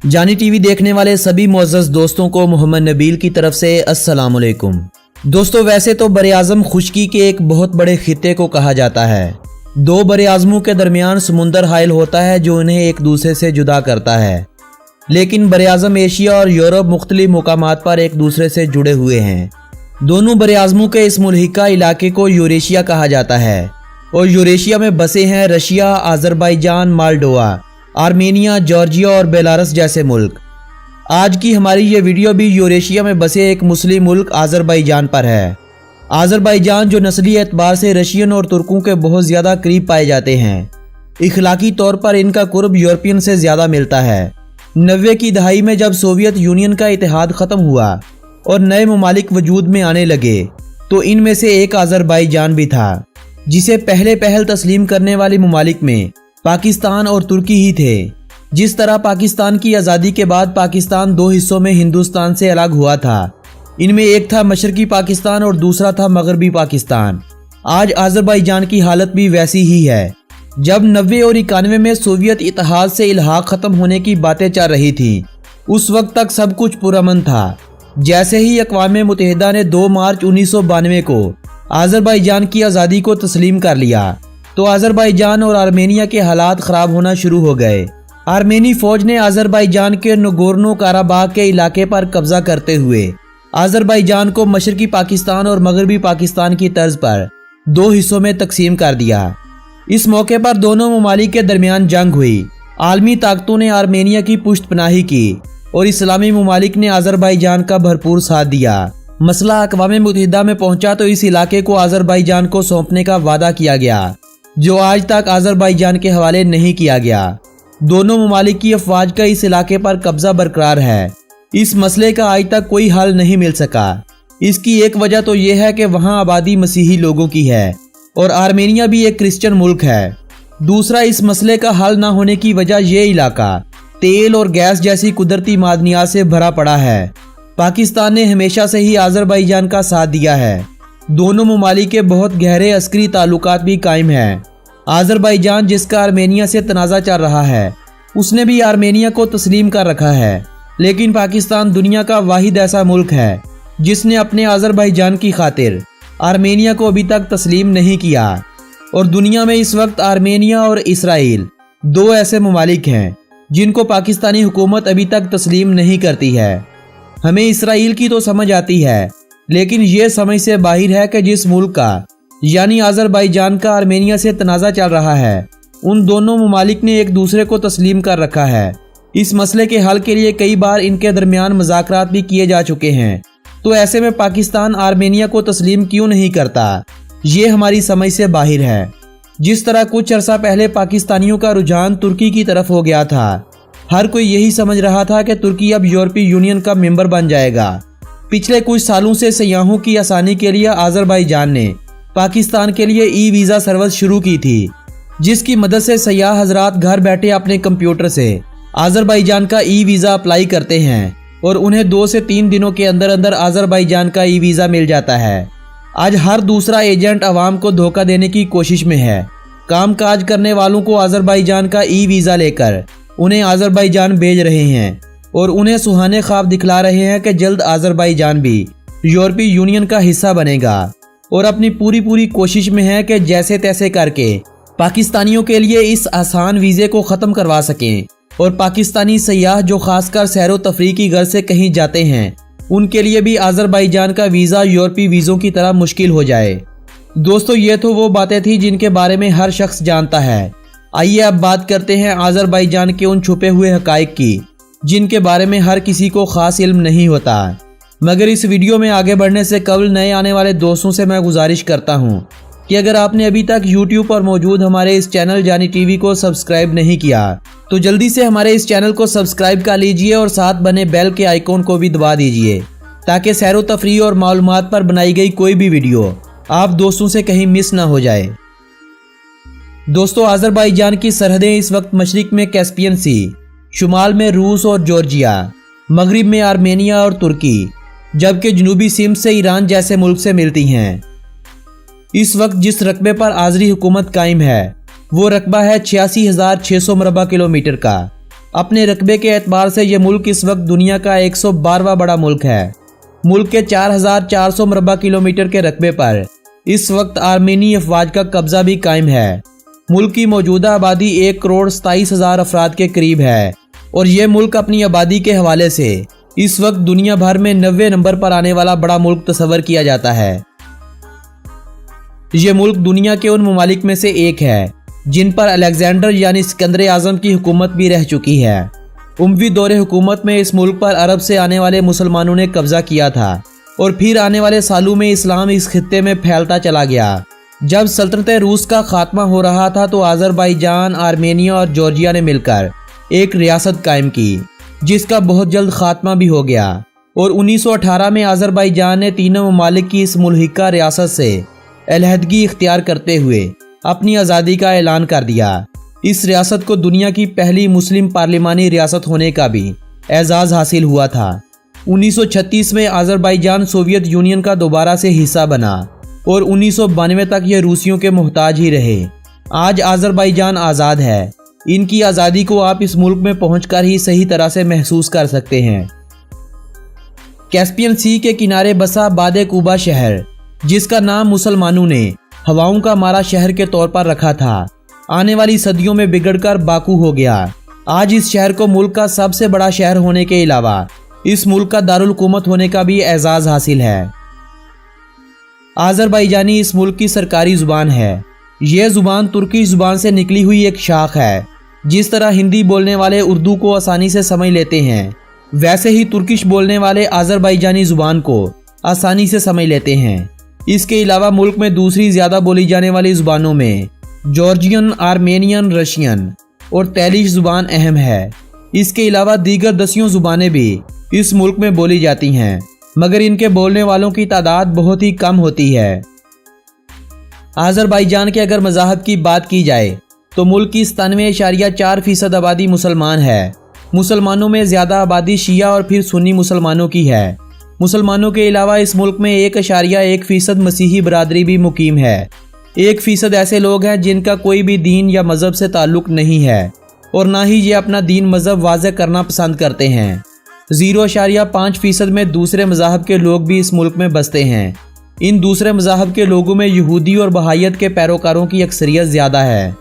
जानी टीवी देखने वाले सभी मुअज़्ज़ज़ दोस्तों को मोहम्मद नबील की तरफ से अस्सलाम वालेकुम। दोस्तों, वैसे तो बरे-आज़म खुश्की के एक बहुत बड़े खित्ते को कहा जाता है। दो बरे-आज़मों के दरमियान समुंदर हाइल होता है जो उन्हें एक दूसरे से जुदा करता है, लेकिन बरे-आज़म एशिया और यूरोप मुख्तलिफ मुकामात पर एक दूसरे से जुड़े हुए हैं। दोनों बरे-आज़मों के इस मुल्हिका इलाके को यूरेशिया कहा जाता है और यूरेशिया में बसे हैं Russia, Azerbaijan, Moldova, Armenia, Georgia और बेलारूस जैसे मुल्क। आज की हमारी ये वीडियो भी यूरेशिया में बसे एक मुस्लिम मुल्क अज़रबैजान पर है। अज़रबैजान जो नस्ली एतबार से रशियन और तुर्कों के बहुत ज़्यादा करीब पाए जाते हैं, इखलाकी तौर पर इनका कुर्ब यूरोपियन से ज़्यादा मिलता है। 90 की दहाई में जब सोवियत यूनियन का इतिहाद ख़त्म हुआ और नए ममालिक वजूद में आने लगे तो इनमें से एक अज़रबैजान भी था, जिसे पहल तस्लीम करने वाले ममालिक में पाकिस्तान और तुर्की ही थे। जिस तरह पाकिस्तान की आज़ादी के बाद पाकिस्तान दो हिस्सों में हिंदुस्तान से अलग हुआ था, इनमें एक था मशरकी पाकिस्तान और दूसरा था मगरबी पाकिस्तान। आज अज़रबैजान की हालत भी वैसी ही है। जब 90 और 91 में सोवियत इत्तेहाद से इल्हाक ख़त्म होने की बातें चल रही थी, उस वक्त तक सब कुछ पुरअमन था। जैसे ही अक़वाम मुत्तहिदा ने 2 मार्च 1992 को अज़रबैजान की आज़ादी को तस्लीम कर लिया तो अज़रबैजान और आर्मेनिया के हालात ख़राब होना शुरू हो गए। आर्मेनी फ़ौज ने अज़रबैजान के नगोर्नो काराबाग के इलाके पर कब्जा करते हुए अज़रबैजान को मशरकी पाकिस्तान और मगरबी पाकिस्तान की तर्ज पर 2 हिस्सों में तकसीम कर दिया। इस मौके पर दोनों ममालिक के दरमियान जंग हुई। आलमी ताकतों ने आर्मेनिया की पुष्टपनाही की और इस्लामी ममालिक ने अज़रबैजान का भरपूर साथ दिया। मसला अक़वाम मुत्तहिदा में पहुंचा तो इस इलाके को अज़रबैजान को सौंपने का वादा किया गया, जो आज तक अज़रबैजान के हवाले नहीं किया गया। दोनों ममालिक की अफवाज का इस इलाके पर कब्जा बरकरार है। इस मसले का आज तक कोई हल नहीं मिल सका। इसकी एक वजह तो यह है कि वहां आबादी मसीही लोगों की है और आर्मेनिया भी एक क्रिश्चियन मुल्क है। दूसरा, इस मसले का हल ना होने की वजह यह इलाका तेल और गैस जैसी कुदरती मादनियात से भरा पड़ा है। पाकिस्तान ने हमेशा से ही अज़रबैजान का साथ दिया है। दोनों ममालिक के बहुत गहरे अस्करी ताल्लुकात भी कायम हैं। अज़रबैजान, जिसका आर्मेनिया से तनाज़ा चल रहा है, उसने भी आर्मेनिया को तस्लीम कर रखा है, लेकिन पाकिस्तान दुनिया का वाहिद ऐसा मुल्क है जिसने अपने अज़रबैजान की खातिर आर्मेनिया को अभी तक तस्लीम नहीं किया। और दुनिया में इस वक्त आर्मेनिया और इसराइल 2 ऐसे ममालिक हैं जिनको पाकिस्तानी हुकूमत अभी तक तस्लीम नहीं करती है। हमें इसराइल की तो समझ आती है, लेकिन ये समझ से बाहर है कि जिस मुल्क का यानी अज़रबैजान का आर्मेनिया से तनाज़ा चल रहा है, उन दोनों ममालिक ने एक दूसरे को तस्लीम कर रखा है। इस मसले के हल के लिए कई बार इनके दरमियान मुज़ाकरात भी किए जा चुके हैं। तो ऐसे में पाकिस्तान आर्मेनिया को तस्लीम क्यों नहीं करता, ये हमारी समझ से बाहर है। जिस तरह कुछ अरसा पहले पाकिस्तानियों का रुझान तुर्की की तरफ हो गया था, हर कोई यही समझ रहा था कि तुर्की अब यूरोपीय यूनियन का मेंबर बन जाएगा। पिछले कुछ सालों से सयाहों की आसानी के लिए अज़रबैजान ने पाकिस्तान के लिए ई वीज़ा सर्विस शुरू की थी, जिसकी मदद से सयाह हजरात घर बैठे अपने कंप्यूटर से अज़रबैजान का ई वीज़ा अप्लाई करते हैं और उन्हें 2 से 3 दिनों के अंदर अंदर अज़रबैजान का ई वीज़ा मिल जाता है। आज हर दूसरा एजेंट अवाम को धोखा देने की कोशिश में है। कामकाज करने वालों को अज़रबैजान का ई वीज़ा लेकर उन्हें अज़रबैजान भेज रहे हैं और उन्हें सुहाने ख्वाब दिखला रहे हैं कि जल्द अज़रबैजान भी यूरोपीय यूनियन का हिस्सा बनेगा और अपनी पूरी कोशिश में है कि जैसे तैसे करके पाकिस्तानियों के लिए इस आसान वीज़े को ख़त्म करवा सकें और पाकिस्तानी सयाह जो खासकर सैरो तफरीह की गर्ज से कहीं जाते हैं, उनके लिए भी अज़रबैजान का वीज़ा यूरोपीय वीज़ों की तरह मुश्किल हो जाए। दोस्तों, ये तो वो बातें थी जिनके बारे में हर शख्स जानता है। आइए अब बात करते हैं अज़रबैजान के उन छुपे हुए हक़ाइक़ की जिनके बारे में हर किसी को ख़ास इल्म नहीं होता। मगर इस वीडियो में आगे बढ़ने से कबल नए आने वाले दोस्तों से मैं गुजारिश करता हूं कि अगर आपने अभी तक YouTube पर मौजूद हमारे इस चैनल जानी टीवी को सब्सक्राइब नहीं किया तो जल्दी से हमारे इस चैनल को सब्सक्राइब कर लीजिए और साथ बने बेल के आइकॉन को भी दबा दीजिए ताकि सैरो तफरीह और मालूमात पर बनाई गई कोई भी वीडियो आप दोस्तों से कहीं मिस ना हो जाए। दोस्तों, अज़रबैजान की सरहदें इस वक्त मशरिक में कैस्पियन सी, शुमाल में रूस और जॉर्जिया, मगरिब में आर्मेनिया और तुर्की, जबकि जनूबी सिंध से ईरान जैसे मुल्क से मिलती हैं। इस वक्त जिस रकबे पर आज़री हुकूमत कायम है वो रकबा है 86,600 मरबा किलोमीटर का। अपने रकबे के एतबार से ये मुल्क इस वक्त दुनिया का 112वां बड़ा मुल्क है। मुल्क के 4,400 मरबा किलोमीटर के रकबे पर इस वक्त आर्मेनी अफवाज का कब्जा भी कायम है। मुल्क की मौजूदा आबादी 1,27,000 अफराद के करीब है और ये मुल्क अपनी आबादी के हवाले से इस वक्त दुनिया भर में 90 नंबर पर आने वाला बड़ा मुल्क तस्वर किया जाता है। ये मुल्क दुनिया के उन ममालिक में से एक है जिन पर अलेक्जेंडर यानी सिकंदर आजम की हुकूमत भी रह चुकी है। उमवी दौरे हुकूमत में इस मुल्क पर अरब से आने वाले मुसलमानों ने कब्जा किया था और फिर आने वाले सालों में इस्लाम इस खित्ते में फैलता चला गया। जब सल्तनत रूस का खात्मा हो रहा था तो अज़रबैजान, आर्मेनिया और जॉर्जिया ने मिलकर एक रियासत कायम की जिसका बहुत जल्द खात्मा भी हो गया और 1918 में अज़रबैजान ने तीनों ममालिक की इस मुल्हिका रियासत से अलहदगी इख्तियार करते हुए अपनी आज़ादी का ऐलान कर दिया। इस रियासत को दुनिया की पहली मुस्लिम पार्लिमानी रियासत होने का भी एजाज़ हासिल हुआ था। 1936 में अज़रबैजान सोवियत यूनियन का दोबारा से हिस्सा बना और 1992 तक ये रूसियों के मोहताज ही रहे। आज अज़रबैजान आज़ाद है। इनकी आज़ादी को आप इस मुल्क में पहुंचकर ही सही तरह से महसूस कर सकते हैं। कैस्पियन सी के किनारे बसा बादे कुबा शहर, जिसका नाम मुसलमानों ने हवाओं का मारा शहर के तौर पर रखा था, आने वाली सदियों में बिगड़कर बाकू हो गया। आज इस शहर को मुल्क का सबसे बड़ा शहर होने के अलावा इस मुल्क का दारुल हुकूमत होने का भी एजाज़ हासिल है। अज़रबैजानी इस मुल्क की सरकारी ज़ुबान है। यह ज़ुबान तुर्की ज़ुबान से निकली हुई एक शाख है। जिस तरह हिंदी बोलने वाले उर्दू को आसानी से समझ लेते हैं, वैसे ही तुर्किश बोलने वाले अज़रबैजानी ज़ुबान को आसानी से समझ लेते हैं। इसके अलावा मुल्क में दूसरी ज़्यादा बोली जाने वाली ज़ुबानों में जॉर्जियन, आर्मेनियन, रशियन और तैलिश ज़ुबान अहम है। इसके अलावा दीगर 10 ज़ुबानें भी इस मुल्क में बोली जाती हैं, मगर इनके बोलने वालों की तादाद बहुत ही कम होती है। अज़रबैजान के अगर मज़ाहब की बात की जाए तो मुल्क की 97.4% आबादी मुसलमान है। मुसलमानों में ज़्यादा आबादी शिया और फिर सुन्नी मुसलमानों की है। मुसलमानों के अलावा इस मुल्क में 1.1% मसीही बरादरी भी मुकीम है। 1% ऐसे लोग हैं जिनका कोई भी दीन या मज़हब से ताल्लुक़ नहीं है और ना ही ये अपना दीन मज़हब वाज़े करना पसंद करते हैं। 0.5% में दूसरे मज़ाहब के लोग भी इस मुल्क में बसते हैं। इन दूसरे मज़ाहब के लोगों में यहूदी और बहायत के पैरोकारों की अक्सरियत ज़्यादा है।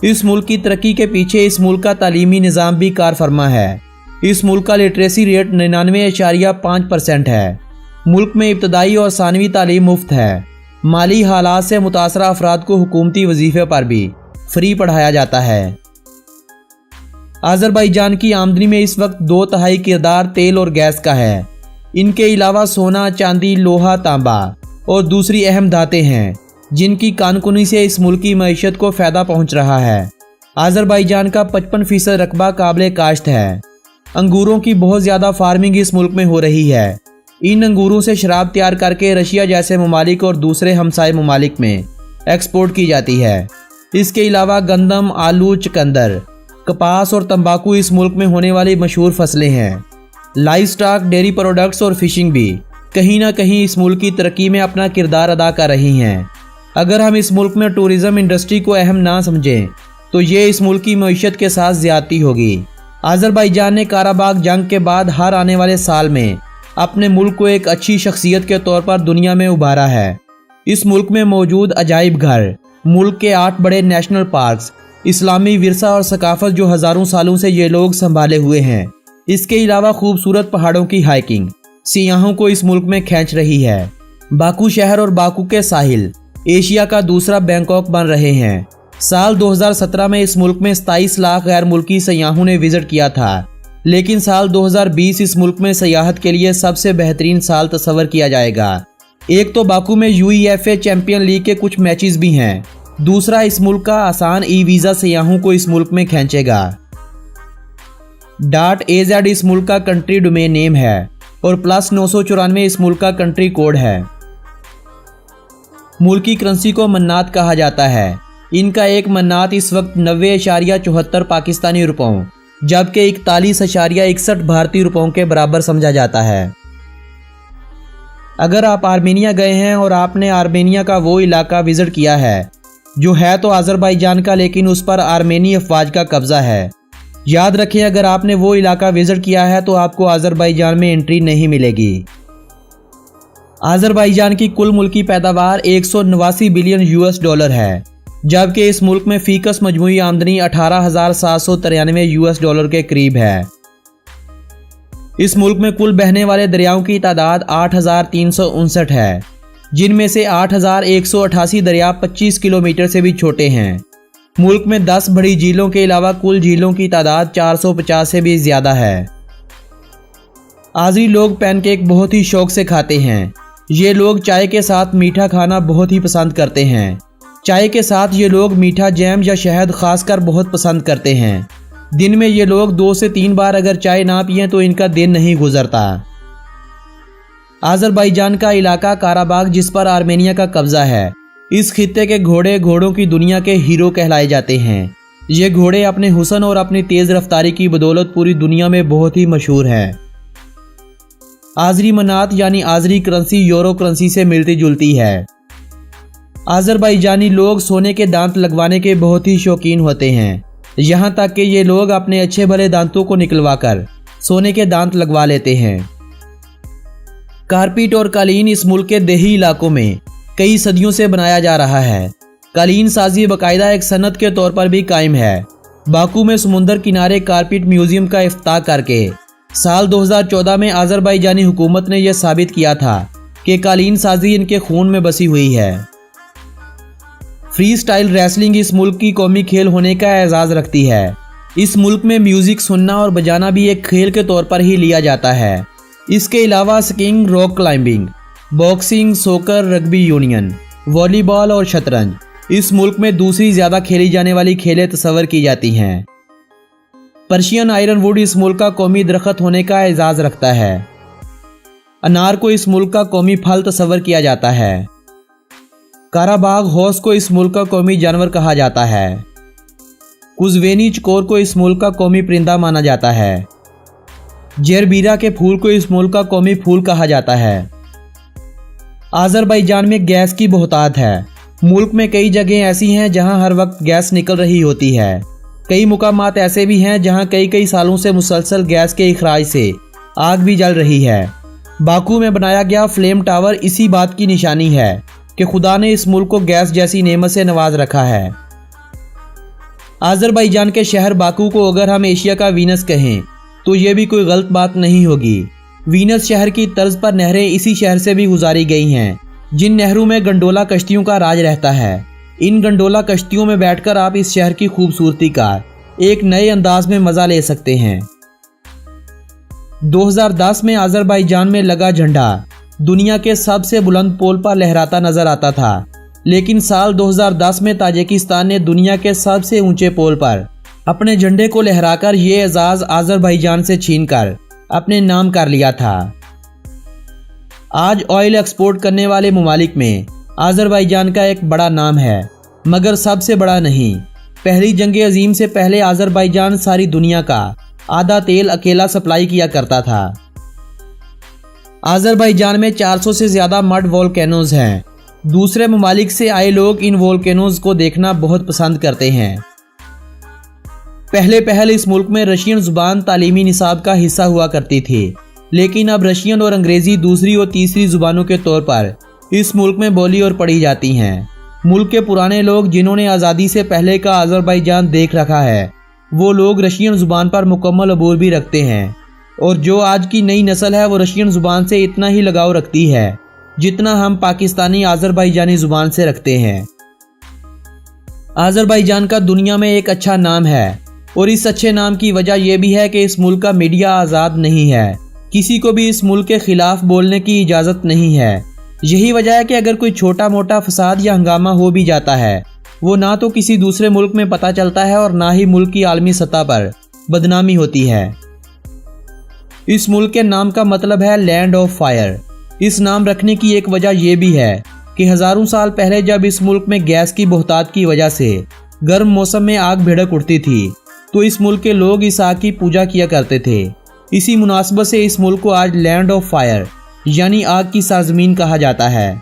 इस मुल्क की तरक्की के पीछे इस मुल्क का तालीमी निज़ाम भी कार फरमा है। इस मुल्क का लिटरेसी रेट 99.5% है। मुल्क में इब्तदाई और सानवी तालीम मुफ्त है। माली हालात से मुतासरा अफराद को हुकूमती वजीफे पर भी फ्री पढ़ाया जाता है। अज़रबैजान की आमदनी में इस वक्त 2/3 किरदार तेल और गैस का है। इनके अलावा सोना, चांदी, लोहा, तांबा और दूसरी अहम धातें हैं जिनकी कानकुनी से इस मुल्क की मईशत को फ़ायदा पहुंच रहा है। अज़रबैजान का 55% रकबा काबिल काश्त है। अंगूरों की बहुत ज़्यादा फार्मिंग इस मुल्क में हो रही है। इन अंगूरों से शराब तैयार करके रशिया जैसे ममालिक और दूसरे हमसाय ममालिक में एक्सपोर्ट की जाती है। इसके अलावा गंदम, आलू, चुकंदर, कपास और तंबाकू इस मुल्क में होने वाली मशहूर फसलें हैं। लाइव स्टॉक, डेयरी प्रोडक्ट्स और फिशिंग भी कहीं ना कहीं इस मुल्क की तरक्की में अपना किरदार अदा कर रही हैं। अगर हम इस मुल्क में टूरिज़्म इंडस्ट्री को अहम ना समझें तो ये इस मुल्क की मईशत के साथ ज़्यादती होगी। अज़रबैजान ने काराबाग जंग के बाद हर आने वाले साल में अपने मुल्क को एक अच्छी शख्सियत के तौर पर दुनिया में उभारा है। इस मुल्क में मौजूद अजायब घर, मुल्क के 8 बड़े नेशनल पार्क्स, इस्लामी विरसा और सकाफत जो हज़ारों सालों से ये लोग संभाले हुए हैं। इसके अलावा खूबसूरत पहाड़ों की हाइकिंग सियाहों को इस मुल्क में खींच रही है। बाकू शहर और बाकू के साहिल एशिया का दूसरा बैंकॉक बन रहे हैं। साल 2017 में इस मुल्क में 27 लाख गैर मुल्की सयाहों ने विजिट किया था, लेकिन साल 2020 इस मुल्क में सयाहत के लिए सबसे बेहतरीन साल तस्वर किया जाएगा। एक तो बाकू में UEFA चैंपियन लीग के कुछ मैचेस भी हैं, दूसरा इस मुल्क का आसान वीज़ा सयाहों को इस मुल्क में खींचेगा। .az इस मुल्क का कंट्री डोमेन नेम है। और +994 इस मुल्क का कंट्री कोड है। मुल्क की करेंसी को मन्नात कहा जाता है। इनका एक मन्नात इस वक्त 90.74 पाकिस्तानी रुपयों जबकि 41.61 भारतीय रुपयों के बराबर समझा जाता है। अगर आप आर्मेनिया गए हैं और आपने आर्मेनिया का वो इलाका विजिट किया है जो है तो अज़रबैजान का, लेकिन उस पर आर्मेनी अफवाज का कब्जा है, याद रखें अगर आपने वो इलाका विजिट किया है तो आपको अज़रबैजान में एंट्री नहीं मिलेगी। अज़रबैजान की कुल मुल्की पैदावार 189 बिलियन US है, जबकि इस मुल्क में फीकस मजमूई आमदनी 18,793 US के करीब है। इस मुल्क में कुल बहने वाले दरियाओं की तादाद 8,359 है, जिनमें से 8,188 दरिया 25 किलोमीटर से भी छोटे हैं। मुल्क में 10 बड़ी झीलों के अलावा कुल झीलों की तादाद 450 से भी ज़्यादा है। आज़री लोग पैनकेक बहुत ही शौक से खाते हैं। ये लोग चाय के साथ मीठा खाना बहुत ही पसंद करते हैं। चाय के साथ ये लोग मीठा जैम या शहद खासकर बहुत पसंद करते हैं। दिन में ये लोग 2 से 3 बार अगर चाय ना पिएं तो इनका दिन नहीं गुजरता। अज़रबैजान का इलाका काराबाग जिस पर आर्मेनिया का कब्जा है, इस खित्ते के घोड़े घोड़ों की दुनिया के हीरो कहलाए जाते हैं। ये घोड़े अपने हुस्न और अपनी तेज रफ्तारी की बदौलत पूरी दुनिया में बहुत ही मशहूर है। आज़री मनात यानी आज़री करेंसी यूरो करेंसी से मिलती जुलती है। अज़रबैजानी लोग सोने के दांत लगवाने के बहुत ही शौकीन होते हैं, यहाँ तक कि ये लोग अपने अच्छे भले दांतों को निकलवाकर सोने के दांत लगवा लेते हैं। कारपेट और कालीन इस मुल्क के देही इलाकों में कई सदियों से बनाया जा रहा है। कालीन साजी बाकायदा एक सनत के तौर पर भी कायम है। बाकू में समुंदर किनारे कारपेट म्यूजियम का इफ्ताह करके साल 2014 में अज़रबैजानी हुकूमत ने यह साबित किया था कि कालीन साजी इनके खून में बसी हुई है। फ्री स्टाइल रेसलिंग इस मुल्क की कौमी खेल होने का एजाज़ रखती है। इस मुल्क में म्यूजिक सुनना और बजाना भी एक खेल के तौर पर ही लिया जाता है। इसके अलावा स्कीइंग, रॉक क्लाइंबिंग, बॉक्सिंग, सोकर, रग्बी यूनियन, वॉलीबॉल और शतरंज इस मुल्क में दूसरी ज़्यादा खेली जाने वाली खेलें तस्वर की जाती हैं। पर्शियन आयरन वुड इस मुल्क का कौमी दरख्त होने का एजाज़ रखता है। अनार को इस मुल्क का कौमी फल तस्वर किया जाता है। काराबाग हॉर्स को इस मुल्क का कौमी जानवर कहा जाता है। कुजवेनी चकोर को इस मुल्क का कौमी परिंदा माना जाता है। जेरबीरा के फूल को इस मुल्क का कौमी फूल कहा जाता है। अज़रबैजान में गैस की बहुतायत है। मुल्क में कई जगह ऐसी हैं जहां हर वक्त गैस निकल रही होती है। कई मुकामात ऐसे भी हैं जहां कई सालों से मुसलसल गैस के इखराज से आग भी जल रही है। बाकू में बनाया गया फ्लेम टावर इसी बात की निशानी है कि खुदा ने इस मुल्क को गैस जैसी नेमत से नवाज रखा है। अज़रबैजान के शहर बाकू को अगर हम एशिया का वीनस कहें तो ये भी कोई गलत बात नहीं होगी। वीनस शहर की तर्ज पर नहरें इसी शहर से भी गुजारी गई हैं, जिन नहरों में गंडोला कश्तियों का राज रहता है। इन गंडोला कश्तियों में बैठकर आप इस शहर की खूबसूरती का एक नए अंदाज में मजा ले सकते हैं। 2010 में अज़रबैजान में लगा झंडा दुनिया के सबसे बुलंद पोल पर लहराता नजर आता था, लेकिन साल 2010 में ताजिकिस्तान ने दुनिया के सबसे ऊंचे पोल पर अपने झंडे को लहराकर ये एजाज अज़रबैजान से छीनकर अपने नाम कर लिया था। आज ऑयल एक्सपोर्ट करने वाले ममालिक में अज़रबैजान का एक बड़ा नाम है, मगर सबसे बड़ा नहीं। पहली जंग अजीम से पहले अज़रबैजान सारी दुनिया का आधा तेल अकेला सप्लाई किया करता था। अज़रबैजान में 400 से ज़्यादा मड वोल्केनोज हैं। दूसरे ममालिक से आए लोग इन वोल्केनोज को देखना बहुत पसंद करते हैं। पहले इस मुल्क में रशियन जुबान तालीमी निसाब का हिस्सा हुआ करती थी, लेकिन अब रशियन और अंग्रेज़ी दूसरी और तीसरी जुबानों के तौर पर इस मुल्क में बोली और पढ़ी जाती हैं। मुल्क के पुराने लोग जिन्होंने आज़ादी से पहले का अज़रबैजान देख रखा है, वो लोग रशियन जुबान पर मुकम्मल अबूर भी रखते हैं, और जो आज की नई नस्ल है वो रशियन जुबान से इतना ही लगाव रखती है जितना हम पाकिस्तानी अज़रबैजानी जुबान से रखते हैं। अज़रबैजान का दुनिया में एक अच्छा नाम है, और इस अच्छे नाम की वजह यह भी है कि इस मुल्क का मीडिया आज़ाद नहीं है। किसी को भी इस मुल्क के खिलाफ बोलने की इजाज़त नहीं है। यही वजह है कि अगर कोई छोटा मोटा फसाद या हंगामा हो भी जाता है, वो ना तो किसी दूसरे मुल्क में पता चलता है और ना ही मुल्क की आलमी सतह पर बदनामी होती है। इस मुल्क के नाम का मतलब है लैंड ऑफ फायर। इस नाम रखने की एक वजह यह भी है कि हजारों साल पहले जब इस मुल्क में गैस की बहुतायत की वजह से गर्म मौसम में आग भड़क उठती थी तो इस मुल्क के लोग इस आग की पूजा किया करते थे। इसी मुनासबत से इस मुल्क को आज लैंड ऑफ फायर यानी आग की सरजमीन कहा जाता है।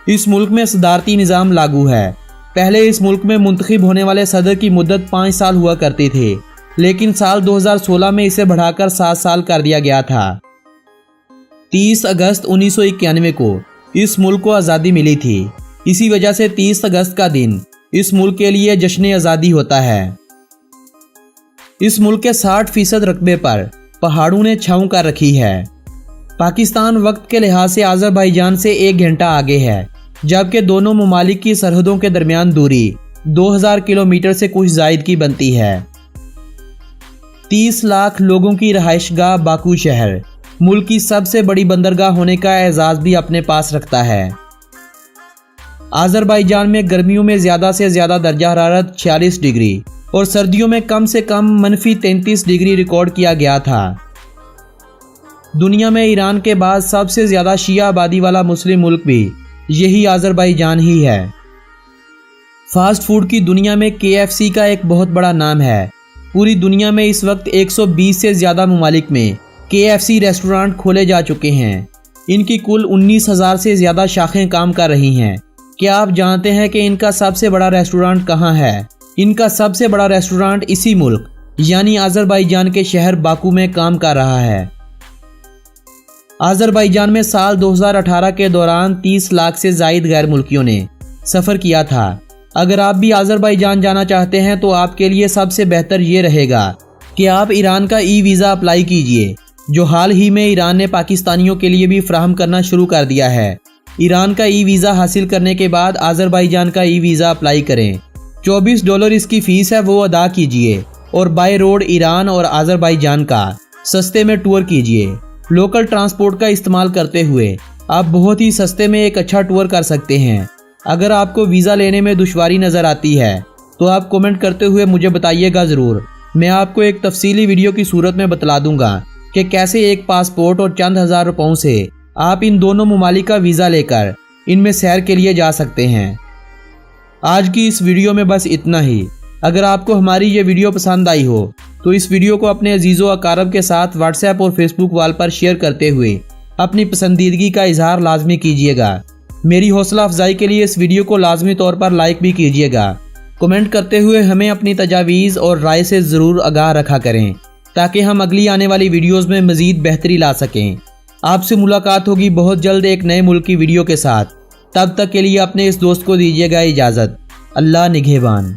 इस मुल्क में सदारती निज़ाम लागू है। पहले इस मुल्क में मुंतखब होने वाले सदर की मुद्दत 5 साल हुआ करती थी, लेकिन साल 2016 में इसे बढ़ाकर 7 साल कर दिया गया था। 30 अगस्त 1991 को इस मुल्क को आज़ादी मिली थी। इसी वजह से 30 अगस्त का दिन इस मुल्क के लिए जश्न आज़ादी होता है। इस मुल्क के 60% रकबे पर पहाड़ों ने छांव कर रखी है। पाकिस्तान वक्त के लिहाज से आज़रबाईजान से 1 घंटा आगे है, जबकि दोनों ममालिक की सरहदों के दरमियान दूरी 2000 किलोमीटर से कुछ जायद की बनती है। 30 लाख लोगों की रहायशगाह बाकू शहर मुल्क की सबसे बड़ी बंदरगाह होने का एजाज़ भी अपने पास रखता है। आज़रबाईजान में गर्मियों में ज़्यादा से ज़्यादा दर्जा हरारत 46 डिग्री और सर्दियों में कम से कम -33 डिग्री रिकॉर्ड किया गया था। दुनिया में ईरान के बाद सबसे ज़्यादा शिया आबादी वाला मुस्लिम मुल्क भी यही आज़रबाईजान ही है। फास्ट फूड की दुनिया में KFC का एक बहुत बड़ा नाम है। पूरी दुनिया में इस वक्त 120 से ज़्यादा ममालिक में KFC रेस्टोरेंट खोले जा चुके हैं। इनकी कुल 19,000 से ज़्यादा शाखें काम कर रही हैं। क्या आप जानते हैं कि इनका सबसे बड़ा रेस्टोरेंट कहाँ है? इनका सबसे बड़ा रेस्टोरेंट इसी मुल्क यानी आज़रबाईजान के शहर बाकू में काम कर रहा है। आज़रबाईजान में साल 2018 के दौरान 30 लाख से ज़ायद गैर मुल्कियों ने सफ़र किया था। अगर आप भी आज़रबाईजान जाना चाहते हैं तो आपके लिए सबसे बेहतर ये रहेगा कि आप ईरान का ई-वीज़ा अप्लाई कीजिए, जो हाल ही में ईरान ने पाकिस्तानियों के लिए भी फ्राहम करना शुरू कर दिया है। ईरान का ई-वीज़ा हासिल करने के बाद आज़रबाईजान का ई-वीज़ा अप्लाई करें। $24 इसकी फ़ीस है, वो अदा कीजिए और बाय रोड ईरान और आज़रबाईजान का सस्ते में टूर कीजिए। लोकल ट्रांसपोर्ट का इस्तेमाल करते हुए आप बहुत ही सस्ते में एक अच्छा टूर कर सकते हैं। अगर आपको वीज़ा लेने में दुश्वारी नज़र आती है तो आप कमेंट करते हुए मुझे बताइएगा ज़रूर। मैं आपको एक तफसीली वीडियो की सूरत में बतला दूंगा कि कैसे एक पासपोर्ट और चंद हज़ार रुपयों से आप इन दोनों ममालिक का वीज़ा लेकर इनमें सैर के लिए जा सकते हैं। आज की इस वीडियो में बस इतना ही। अगर आपको हमारी ये वीडियो पसंद आई हो तो इस वीडियो को अपने अजीज़ों अकारब के साथ व्हाट्सएप और फेसबुक वाल पर शेयर करते हुए अपनी पसंदीदगी का इजहार लाजमी कीजिएगा। मेरी हौसला अफजाई के लिए इस वीडियो को लाजमी तौर पर लाइक भी कीजिएगा। कमेंट करते हुए हमें अपनी तजावीज़ और राय से ज़रूर आगाह रखा करें ताकि हम अगली आने वाली वीडियोज़ में मज़ीद बेहतरी ला सकें। आपसे मुलाकात होगी बहुत जल्द एक नए मुल्क की वीडियो के साथ। तब तक के लिए अपने इस दोस्त को दीजिएगा इजाज़त। अल्लाह निगहबान।